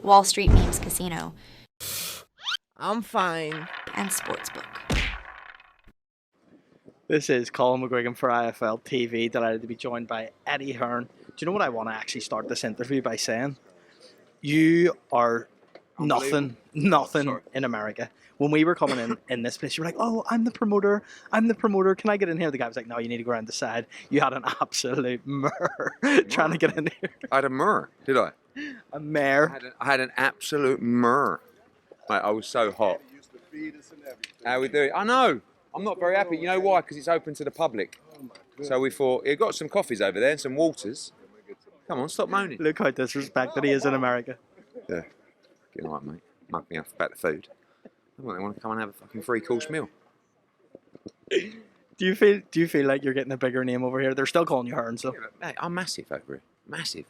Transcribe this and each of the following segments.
Wall Street Memes Casino, I'm fine. and Sportsbook. This is Colin McGuigan for IFLTV, delighted to be joined by Eddie Hearn. Do you know what I want to actually start this interview by saying? You are nothing in America. When we were coming in this place, you were like, oh, I'm the promoter, can I get in here? The guy was like, no, you need to go around the side. You had an absolute murr trying to get in here. I had a murr, did I? A mare. I had an absolute murr. Mate, I was so hot. How we doing? I know. I'm not very happy. You know why? Because it's open to the public. So we thought, you got some coffees over there and some waters. Come on, stop moaning. Look how disrespected he is in America. Yeah. Get all right, mate. Mug me up about the food. They want to come and have a fucking 3-course meal. Do you feel like you're getting a bigger name over here? They're still calling you Hearn, so. Yeah, but, mate, I'm massive over here. Massive.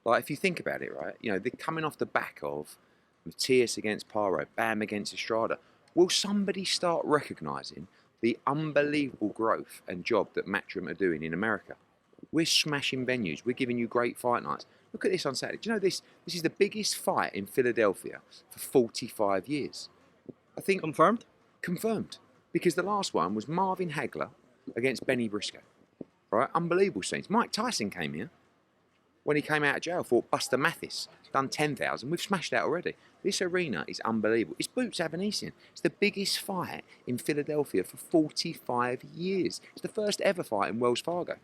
Like, if you think about it, right? You know, they're coming off the back of Matthias against Paro, Bam against Estrada. Will somebody start recognising the unbelievable growth and job that Matchroom are doing in America? We're smashing venues. We're giving you great fight nights. Look at this on Saturday. Do you know this is the biggest fight in Philadelphia for 45 years. I think Confirmed? Confirmed. Because the last one was Marvin Hagler against Benny Briscoe. Right? Unbelievable scenes. Mike Tyson came here when he came out of jail, fought Buster Mathis, done 10,000. We've smashed that already. This arena is unbelievable. It's Boots Avanesian. It's the biggest fight in Philadelphia for 45 years. It's the first ever fight in Wells Fargo.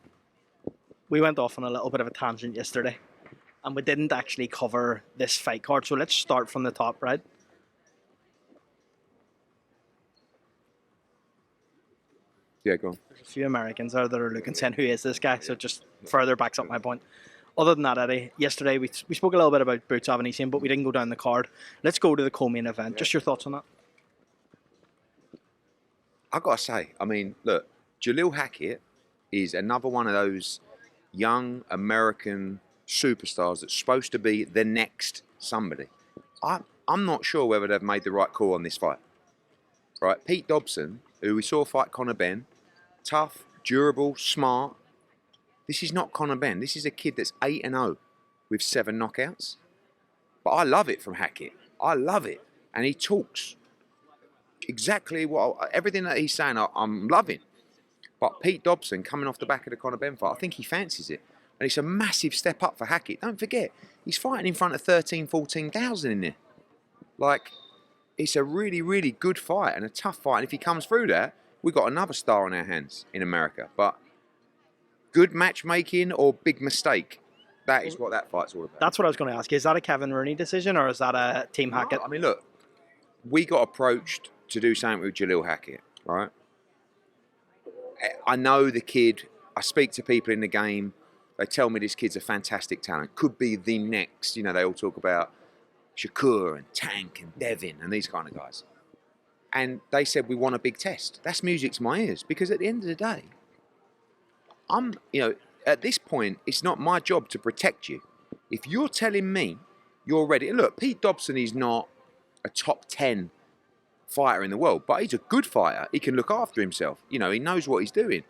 We went off on a little bit of a tangent yesterday, and we didn't actually cover this fight card, so let's start from the top, right? Yeah, go on. There's a few Americans there that are looking, saying, who is this guy? So it just further backs up my point. Other than that, Eddie, yesterday we spoke a little bit about Boots Avanesian, but we didn't go down the card. Let's go to the co-main event. Just your thoughts on that? I've got to say, I mean, look, Jalil Hackett is another one of those young American superstars that's supposed to be the next somebody. I'm not sure whether they've made the right call on this fight. Right, Pete Dobson, who we saw fight Conor Benn, tough, durable, smart. This is not Conor Benn. This is a kid that's 8-0 with 7 knockouts. But I love it from Hackett. I love it. And he talks exactly everything that he's saying, I'm loving. But Pete Dobson, coming off the back of the Conor Benn fight, I think he fancies it. And it's a massive step up for Hackett. Don't forget, he's fighting in front of 13,000, 14,000 in there. Like, it's a really, really good fight and a tough fight. And if he comes through that, we've got another star on our hands in America. But good matchmaking or big mistake? That is what that fight's all about. That's what I was going to ask you. Is that a Kevin Rooney decision or is that a Team Hackett? No, I mean, look, we got approached to do something with Jalil Hackett, right? I know the kid. I speak to people in the game. They tell me this kid's a fantastic talent. Could be the next. You know, they all talk about Shakur and Tank and Devin and these kind of guys. And they said, we want a big test. That's music to my ears. Because at the end of the day, at this point, it's not my job to protect you. If you're telling me you're ready, look, Pete Dobson is not a top 10 fighter in the world, but he's a good fighter. He can look after himself. You know, he knows what he's doing.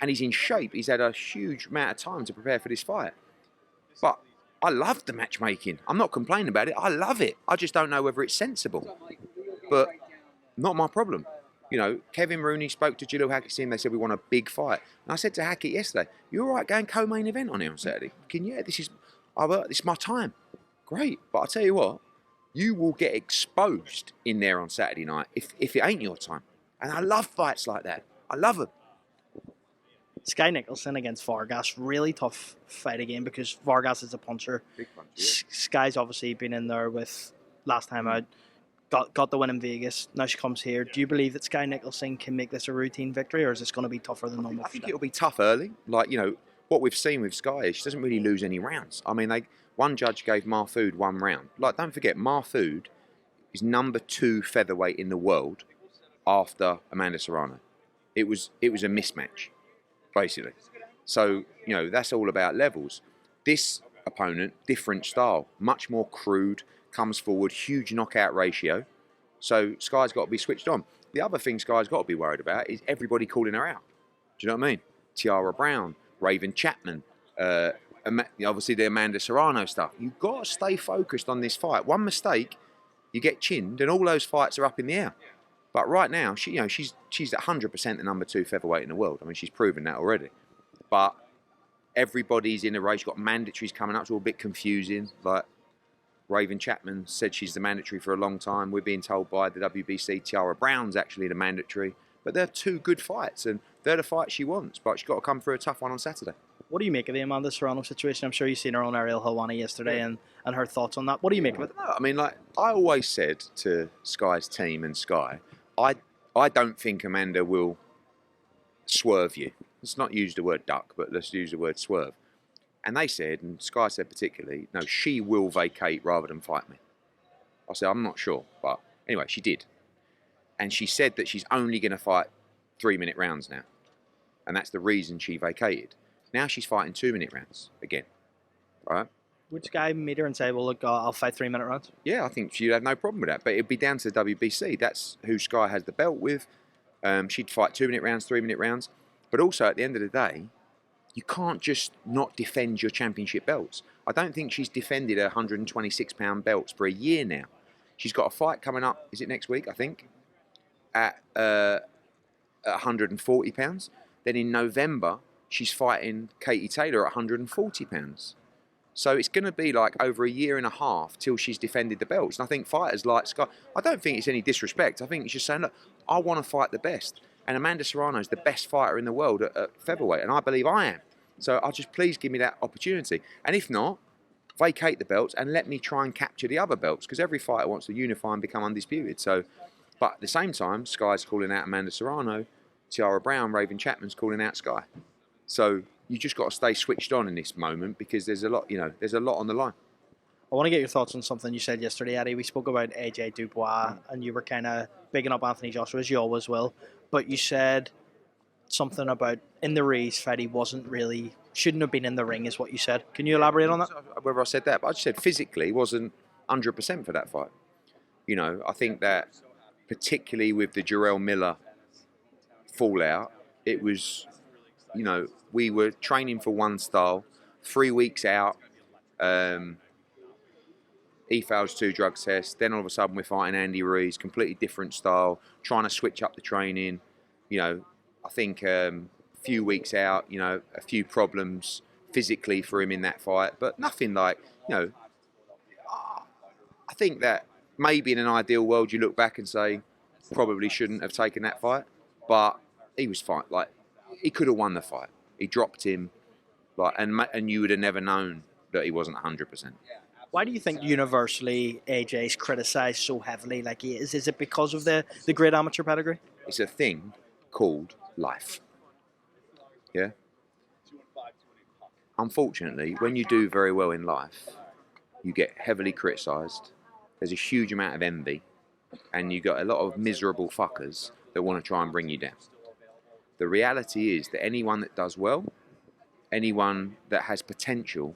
And he's in shape. He's had a huge amount of time to prepare for this fight. But I love the matchmaking. I'm not complaining about it. I love it. I just don't know whether it's sensible. But not my problem. You know, Kevin Rooney spoke to Jalil Hackett's team. They said, we want a big fight. And I said to Hackett yesterday, you all right going co-main event on here on Saturday? This is my time. Great. But I'll tell you what, you will get exposed in there on Saturday night if it ain't your time. And I love fights like that. I love them. Sky Nicholson against Vargas, really tough fight again because Vargas is a puncher. Big puncher, yeah. Sky's obviously been in there with last time out, got the win in Vegas. Now she comes here. Do you believe that Sky Nicholson can make this a routine victory, or is this going to be tougher than normal? I think it'll be tough early. Like, you know, what we've seen with Sky is she doesn't really lose any rounds. I mean, one judge gave Mahfoud 1 round. Like, don't forget, Mahfoud is number 2 featherweight in the world after Amanda Serrano. It was a mismatch, basically. So, you know, that's all about levels. This opponent, different style, much more crude, comes forward, huge knockout ratio. So Sky's got to be switched on. The other thing Sky's got to be worried about is everybody calling her out. Do you know what I mean? Tiara Brown, Raven Chapman, obviously the Amanda Serrano stuff. You've got to stay focused on this fight. One mistake, you get chinned, and all those fights are up in the air. But right now, she's at 100% the number 2 featherweight in the world. I mean, she's proven that already. But everybody's in a race. You've got mandatories coming up. It's all a bit confusing. Like Raven Chapman said she's the mandatory for a long time. We're being told by the WBC Tiara Brown's actually the mandatory. But they're 2 good fights, and they're the fights she wants. But she's got to come through a tough one on Saturday. What do you make of the Amanda Serrano situation? I'm sure you've seen her on Ariel Helwani yesterday and her thoughts on that. What do you make of it? I mean, like I always said to Sky's team and Sky, I don't think Amanda will swerve you. Let's not use the word duck, but let's use the word swerve. And they said, and Sky said particularly, no, she will vacate rather than fight me. I said, I'm not sure. But anyway, she did. And she said that she's only going to fight 3-minute rounds now. And that's the reason she vacated. Now she's fighting 2-minute rounds again. All right? Would Sky meet her and say, well, look, I'll fight 3-minute rounds? Yeah, I think she'd have no problem with that. But it'd be down to the WBC. That's who Sky has the belt with. She'd fight 2-minute rounds, 3-minute rounds. But also, at the end of the day, you can't just not defend your championship belts. I don't think she's defended her 126-pound belts for a year now. She's got a fight coming up, is it next week, I think, at 140 pounds. Then in November, she's fighting Katie Taylor at 140 pounds. So it's going to be like over a year and a half till she's defended the belts. And I think fighters like Sky, I don't think it's any disrespect. I think it's just saying, look, I want to fight the best. And Amanda Serrano is the best fighter in the world at featherweight, and I believe I am. So I'll just please give me that opportunity. And if not, vacate the belts and let me try and capture the other belts, because every fighter wants to unify and become undisputed. So, but at the same time, Sky's calling out Amanda Serrano, Tiara Brown, Raven Chapman's calling out Sky. So you just got to stay switched on in this moment, because there's a lot, there's a lot on the line. I want to get your thoughts on something you said yesterday, Eddie. We spoke about AJ Dubois, and you were kind of bigging up Anthony Joshua, as you always will. But you said something about in the Rees fight, he shouldn't have been in the ring, is what you said. Can you elaborate on that? Whether I said that, but I just said physically he wasn't 100% for that fight. I think that particularly with the Jarrell Miller fallout, it was, we were training for one style, 3 weeks out, he fails 2 drug tests, then all of a sudden we're fighting Andy Ruiz, completely different style, trying to switch up the training. I think a few weeks out, a few problems physically for him in that fight, but nothing like, I think that maybe in an ideal world you look back and say, probably shouldn't have taken that fight, but he was fine. Like, he could have won the fight. He dropped him, and you would have never known that he wasn't 100%. Why do you think universally AJ's criticised so heavily like he is? Is it because of the great amateur pedigree? It's a thing called life. Yeah? Unfortunately, when you do very well in life, you get heavily criticised. There's a huge amount of envy, and you got a lot of miserable fuckers that want to try and bring you down. The reality is that anyone that does well, anyone that has potential,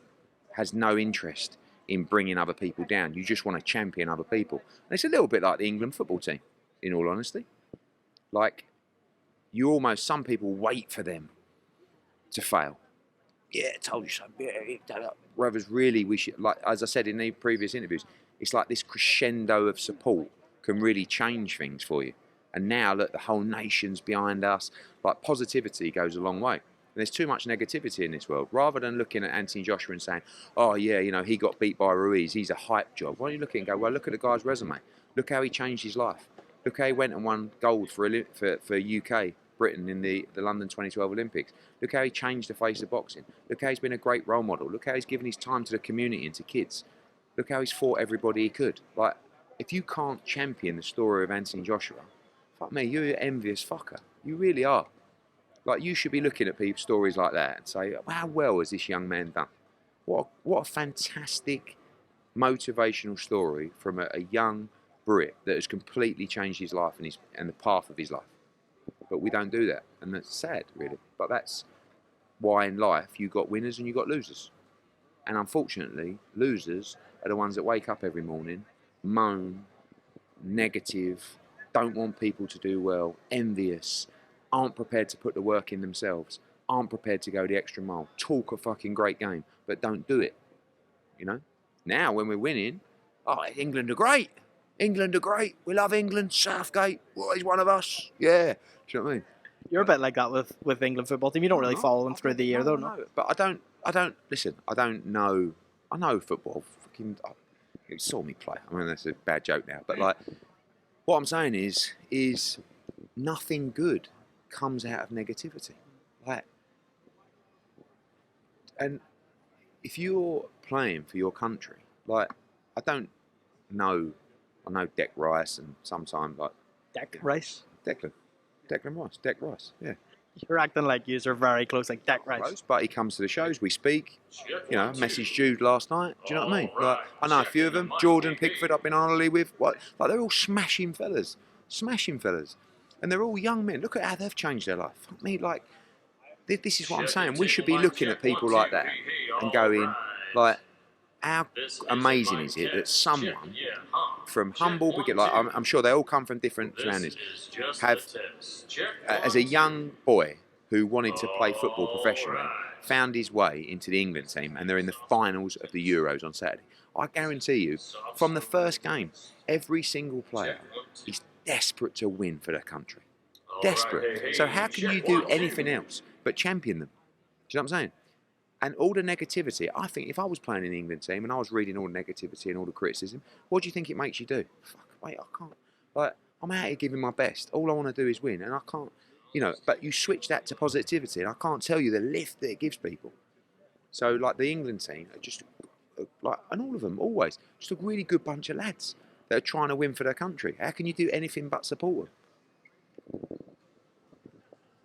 has no interest in bringing other people down. You just want to champion other people. And it's a little bit like the England football team, in all honesty. Like, some people wait for them to fail. Yeah, I told you so. Whereas really, we should, like, as I said in the previous interviews, it's like this crescendo of support can really change things for you. And now, look, the whole nation's behind us. Like, positivity goes a long way. And there's too much negativity in this world. Rather than looking at Anthony Joshua and saying, oh, yeah, he got beat by Ruiz, he's a hype job. Why don't you look at it and go, well, look at the guy's resume. Look how he changed his life. Look how he went and won gold for UK, Britain in the London 2012 Olympics. Look how he changed the face of boxing. Look how he's been a great role model. Look how he's given his time to the community and to kids. Look how he's fought everybody he could. Like, if you can't champion the story of Anthony Joshua, fuck me, you're an envious fucker. You really are. Like, you should be looking at people's stories like that and say, how well has this young man done? What a fantastic motivational story from a young Brit that has completely changed his life and the path of his life. But we don't do that, and that's sad, really. But that's why in life you got winners and you got losers. And unfortunately, losers are the ones that wake up every morning, moan, negative, don't want people to do well, envious, aren't prepared to put the work in themselves. aren't prepared to go the extra mile, talk a fucking great game, but don't do it. You know? Now, when we're winning, oh, England are great. England are great. We love England. Southgate, well, he's one of us. Yeah. Do you know what I mean? You're a bit like that with England football team. You don't really follow them through the year, though, no? But I don't, listen, I don't know, I know football. Fucking, you saw me play. I mean, that's a bad joke now. But, like, what I'm saying is nothing good comes out of negativity. Like, and if you're playing for your country, like, I know Declan Rice and sometimes, like, Declan Rice. Declan Rice, yeah. You're acting like you're very close, like Declan Rice. Close, but he comes to the shows, we speak. You know, messaged Jude last night. Do you know what I mean? Like, I know a few of them. Jordan Pickford, I've been on holiday with. What? Like, they're all smashing fellas. And they're all young men. Look at how they've changed their life. Fuck me, like, this is what I'm saying. We should be looking at people like that and going, like, how amazing is it that someone from humble beginning, like, I'm sure they all come from different surroundings, have, as a young boy who wanted to play football professionally, found his way into the England team, and they're in the finals of the Euros on Saturday. I guarantee you, from the first game, every single player is desperate to win for their country. Desperate. So how can you do anything else but champion them? Do you know what I'm saying? And all the negativity, I think if I was playing in the England team and I was reading all the negativity and all the criticism, what do you think it makes you do? Fuck, wait, I can't. Like, I'm out here giving my best. All I want to do is win, and I can't, you know, but you switch that to positivity, and I can't tell you the lift that it gives people. So, like, the England team are just, like, and all of them, always, just a really good bunch of lads that are trying to win for their country. How can you do anything but support them?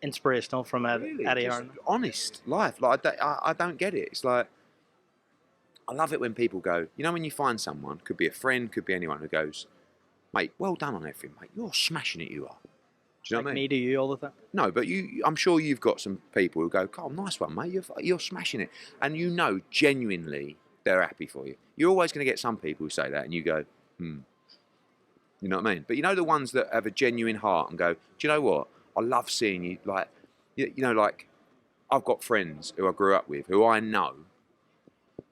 Inspirational from Eddie just Hearn. Honest life. Like, I don't get it. It's like, I love it when people go, you know, when you find someone, could be a friend, could be anyone, who goes, mate, well done on everything, mate. You're smashing it, you are. Do you know what I mean? Me, do you all the time? No, but I'm sure you've got some people who go, oh, nice one, mate. You're smashing it. And you know, genuinely, they're happy for you. You're always going to get some people who say that, and you go, You know what I mean? But you know the ones that have a genuine heart and go, do you know what? I love seeing you, like, you know, like, I've got friends who I grew up with who I know,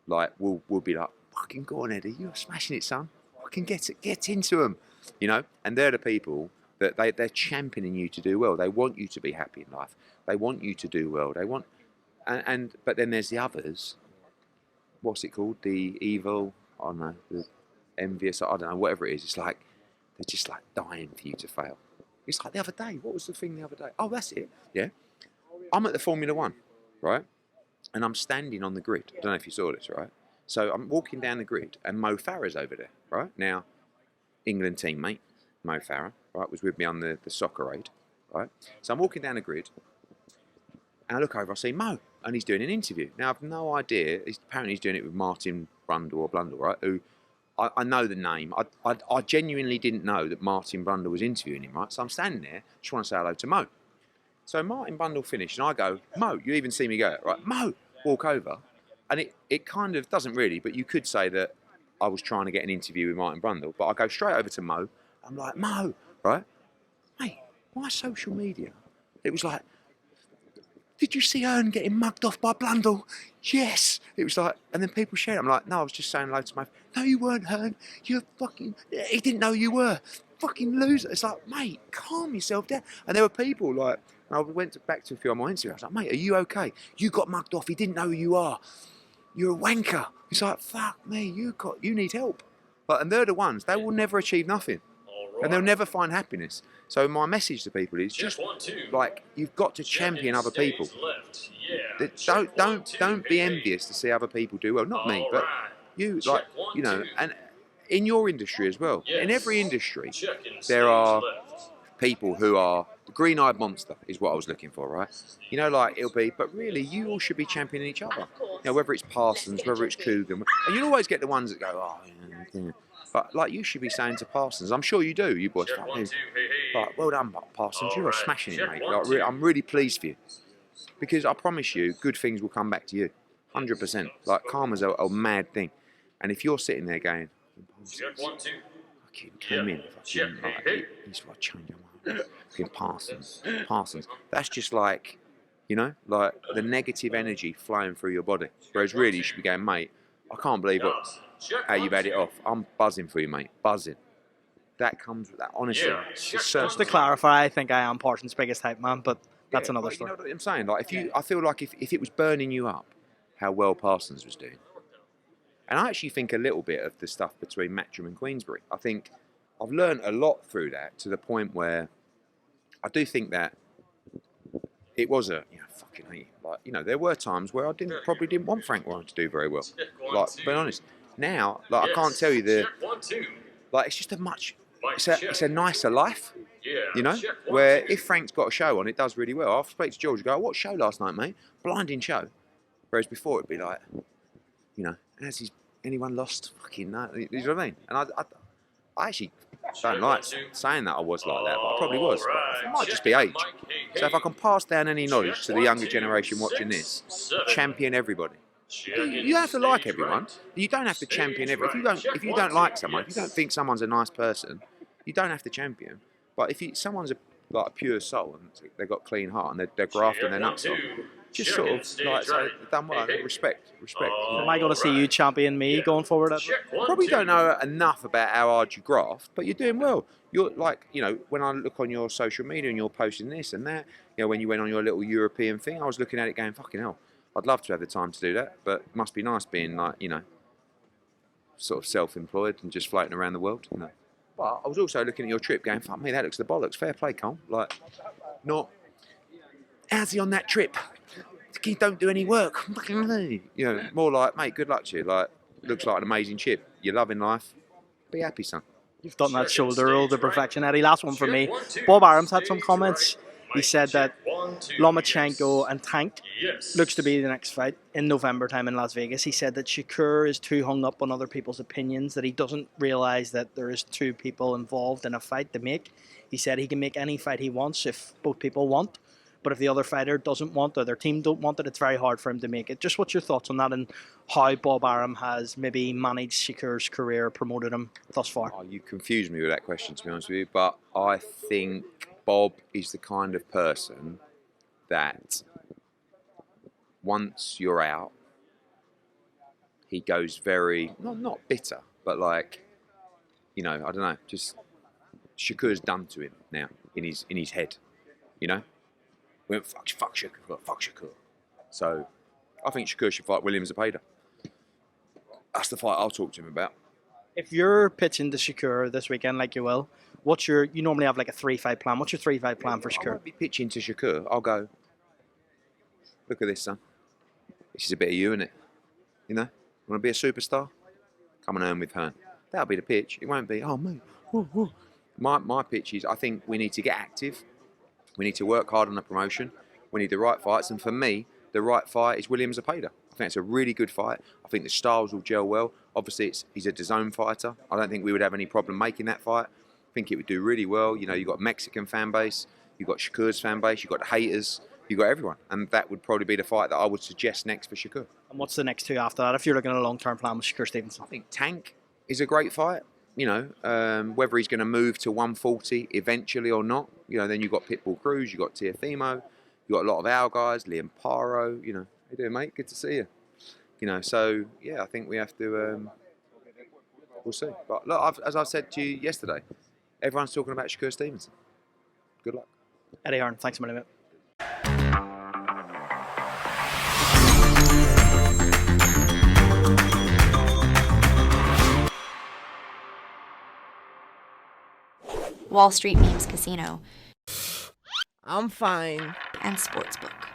like, will be like, fucking go on, Eddie, you're smashing it, son. Fucking get into them, you know? And they're the people that they're championing you to do well. They want you to be happy in life. They want you to do well. They want, but then there's the others. What's it called? The evil, I don't know, the envious, I don't know, whatever it is. It's like, they're just like dying for you to fail. It's like the other day. What was the thing the other day? Oh, that's it. Yeah. I'm at the Formula One, right? And I'm standing on the grid. I don't know if you saw this, right? So I'm walking down the grid, and Mo Farah's over there, right? Now, England teammate, Mo Farah, right, was with me on the soccer aid, right? So I'm walking down the grid, and I look over, I see Mo, and he's doing an interview. Now, I've no idea. Apparently he's doing it with Martin Brundle, right? Who, I know the name. I genuinely didn't know that Martin Brundle was interviewing him, right? So I'm standing there, just want to say hello to Mo. So Martin Brundle finished, and I go, Mo, you even see me go, right? Mo, walk over. And it kind of doesn't really, but you could say that I was trying to get an interview with Martin Brundle. But I go straight over to Mo. I'm like, Mo, right? Mate, my social media, it was like, did you see Hearn getting mugged off by Brundle? Yes. It was like, and then people shared it. I'm like, no, I was just saying hello to my, no, you weren't, Hearn. You're fucking, he didn't know you were. Fucking loser. It's like, mate, calm yourself down. And there were people like, I went back to a few on my Instagram. I was like, mate, are you okay? You got mugged off. He didn't know who you are. You're a wanker. It's like, fuck me, you need help. But, and they're the ones, they will never achieve nothing. And they'll never find happiness. So my message to people is just, like, you've got to champion other people. Don't be envious to see other people do well. Not me, but you, like, you know, and in your industry as well. In every industry, there are people who are the green-eyed monster is what I was looking for, right? You know, like, it'll be, but really, you all should be championing each other. You know, whether it's Parsons, whether it's Coogan, and you'll always get the ones that go, oh, yeah. But, like, you should be saying to Parsons, I'm sure you do, you boys, like, well done, Parsons, you are smashing it, mate. Like, I'm really pleased for you. Because I promise you, good things will come back to you. 100%. Like, karma's a mad thing. And if you're sitting there going, fucking come in, fucking, like, he's what change your mind. Fucking Parsons. That's just like, You know, like the negative energy flowing through your body. Whereas really, you should be going, mate, I can't believe how you've had it off. I'm buzzing for you, mate. Buzzing. That comes with that, honestly. Just to clarify, I think I am Parsons' biggest hype man, but that's another story. You know what I'm saying? Like, I feel like if it was burning you up, how well Parsons was doing. And I actually think a little bit of the stuff between Matcham and Queensbury. I think I've learned a lot through that to the point where I do think that it was fucking hate. Like, there were times where I probably didn't want Frank Warren to do very well. Like, to be honest. Now, like, I can't tell you like, it's just it's a nicer life, where if Frank's got a show on, it does really well. I've spoken to George, go, what show last night, mate? Blinding show. Whereas before it'd be like, has anyone lost? Fucking no. You know what I mean? And I actually don't like saying that I was like that, but I probably was. But it might just be age. So if I can pass down any knowledge to the younger generation watching this, champion everybody. You don't have to like everyone. You don't have to champion everyone. If you don't like someone, if you don't think someone's a nice person, you don't have to champion. But if someone's a pure soul and they've got a clean heart and they're grafting their nuts on, just sort of like say, done well, respect. Am I going to see you champion me going forward? Probably don't know enough about how hard you graft, but you're doing well. You're like, when I look on your social media and you're posting this and that, when you went on your little European thing, I was looking at it going, fucking hell, I'd love to have the time to do that, but it must be nice being like, sort of self-employed and just floating around the world, But I was also looking at your trip going, fuck me, that looks the bollocks. Fair play, Colm. Like, not, how's he on that trip? He don't do any work. More like, mate, good luck to you. Like, looks like an amazing chip. You're loving life. Be happy, son. You've done that shoulder roll to perfection, Eddie. Last one for me. Bob Arum's had some comments. He said that Lomachenko and Tank looks to be the next fight in November time in Las Vegas. He said that Shakur is too hung up on other people's opinions, that he doesn't realise that there is two people involved in a fight to make. He said he can make any fight he wants if both people want. But if the other fighter doesn't want or their team don't want it, it's very hard for him to make it. Just what's your thoughts on that and how Bob Arum has maybe managed Shakur's career, promoted him thus far? Oh, you confused me with that question, to be honest with you. But I think Bob is the kind of person that once you're out, he goes very, not bitter, but like, I don't know, just Shakur's done to him now in his head, Went fuck Shakur. So I think Shakur should fight Williams Zapata. That's the fight I'll talk to him about. If you're pitching to Shakur this weekend, like you will, you normally have like a 3-5 plan. What's your 3-5 plan for Shakur? I won't be pitching to Shakur. I'll go, look at this, son. This is a bit of you, innit? Want to be a superstar? Come and earn with Hearn. That'll be the pitch. It won't be, oh, mate. My pitch is, I think we need to get active. We need to work hard on the promotion. We need the right fights. And for me, the right fight is Williams Zapata. I think it's a really good fight. I think the styles will gel well. Obviously, he's a DAZN fighter. I don't think we would have any problem making that fight. I think it would do really well. You've got a Mexican fan base. You've got Shakur's fan base. You've got the haters. You've got everyone. And that would probably be the fight that I would suggest next for Shakur. And what's the next two after that if you're looking at a long-term plan with Shakur Stevenson? I think Tank is a great fight. Whether he's going to move to 140 eventually or not. Then you've got Pitbull Cruz, you've got Teofimo, you've got a lot of our guys, Liam Paro, how you doing, mate? Good to see you. So, yeah, I think we have to, we'll see. But look, as I said to you yesterday, everyone's talking about Shakur Stevenson. Good luck. Eddie Hearn, thanks a million. Wall Street Memes Casino, I'm fine. and Sportsbook.